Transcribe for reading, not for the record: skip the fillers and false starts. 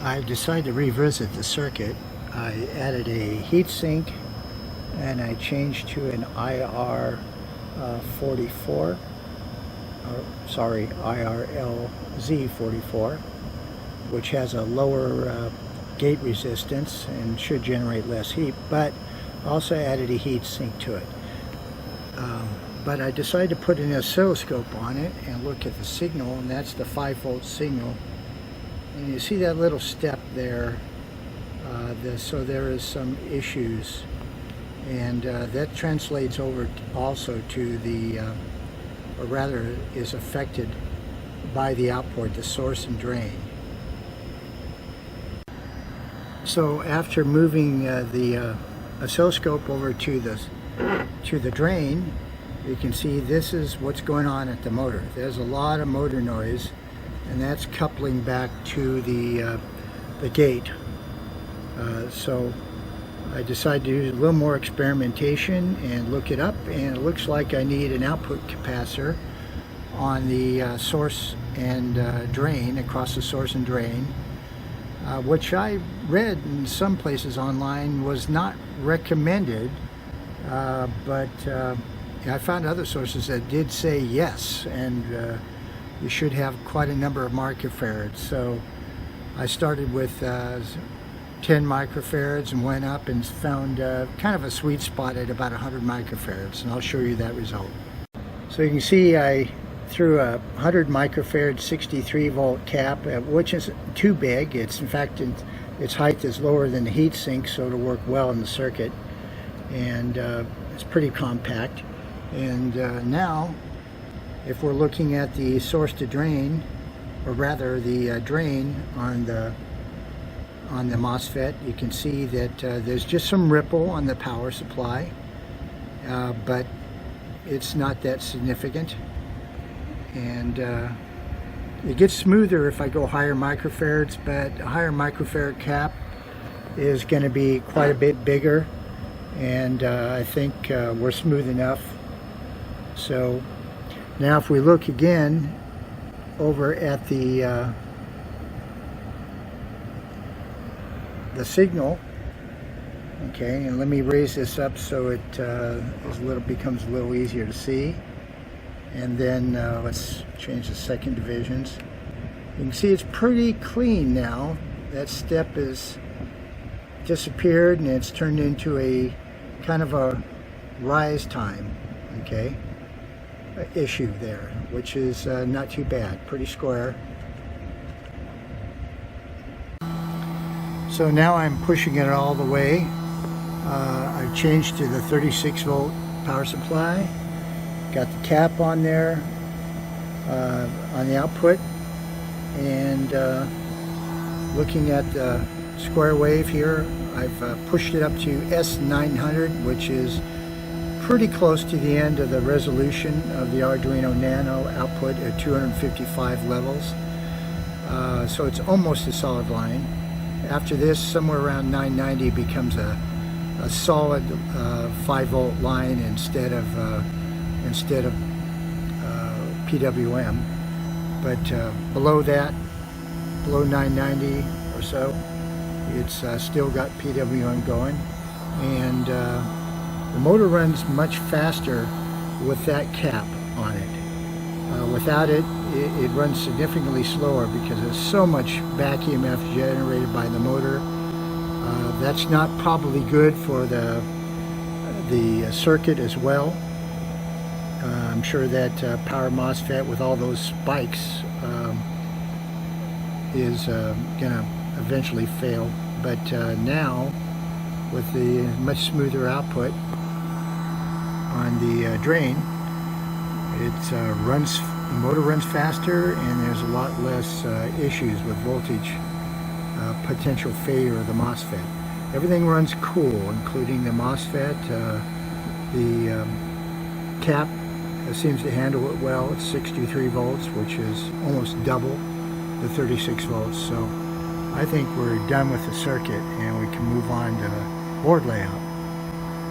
I decided to revisit the circuit. I added a heatsink and I changed to an IRLZ44, which has a lower gate resistance and should generate less heat, but also added a heatsink to it. But I decided to put an oscilloscope on it and look at the signal, and that's the 5-volt signal. And you see that little step there, so there is some issues, and that translates over also to the, or rather is affected by the output, the source and drain. So after moving the oscilloscope over to the drain, you can see this is what's going on at the motor. There's a lot of motor noise, and that's coupling back to the gate. So I decided to do a little more experimentation and look it up, and it looks like I need an output capacitor on the source and drain, across the source and drain, which I read in some places online was not recommended, but I found other sources that did say yes, and you should have quite a number of microfarads. So I started with 10 microfarads and went up and found kind of a sweet spot at about 100 microfarads, and I'll show you that result. So you can see I threw a 100 microfarad 63 volt cap, which is too big. It's, in fact, its height is lower than the heat sink, so it'll work well in the circuit, and it's pretty compact. And now if we're looking at the source to drain, or rather the drain on the MOSFET, you can see that there's just some ripple on the power supply, but it's not that significant. And it gets smoother if I go higher microfarads, but a higher microfarad cap is going to be quite a bit bigger, and I think we're smooth enough. So now if we look again over at the signal, okay, and let me raise this up so it becomes a little easier to see. And then let's change the second divisions. You can see it's pretty clean now. That step has disappeared and it's turned into a kind of a rise time, okay, issue there, which is not too bad, pretty square. So now I'm pushing it all the way. I've changed to the 36 volt power supply. Got the cap on there on the output, and looking at the square wave here, I've pushed it up to S900, which is pretty close to the end of the resolution of the Arduino Nano output at 255 levels. So it's almost a solid line. After this, somewhere around 990 becomes a solid 5 volt line instead of PWM. But below that, below 990 or so, it's still got PWM going, and the motor runs much faster with that cap on it. Without it, it runs significantly slower because there's so much back EMF generated by the motor. That's not probably good for the circuit as well. I'm sure that power MOSFET with all those spikes is going to eventually fail. But now, with the much smoother output on the drain, the motor runs faster, and there's a lot less issues with voltage potential failure of the MOSFET. Everything runs cool, including the MOSFET. The cap seems to handle it well. It's 63 volts, which is almost double the 36 volts. So I think we're done with the circuit, and we can move on to board layout.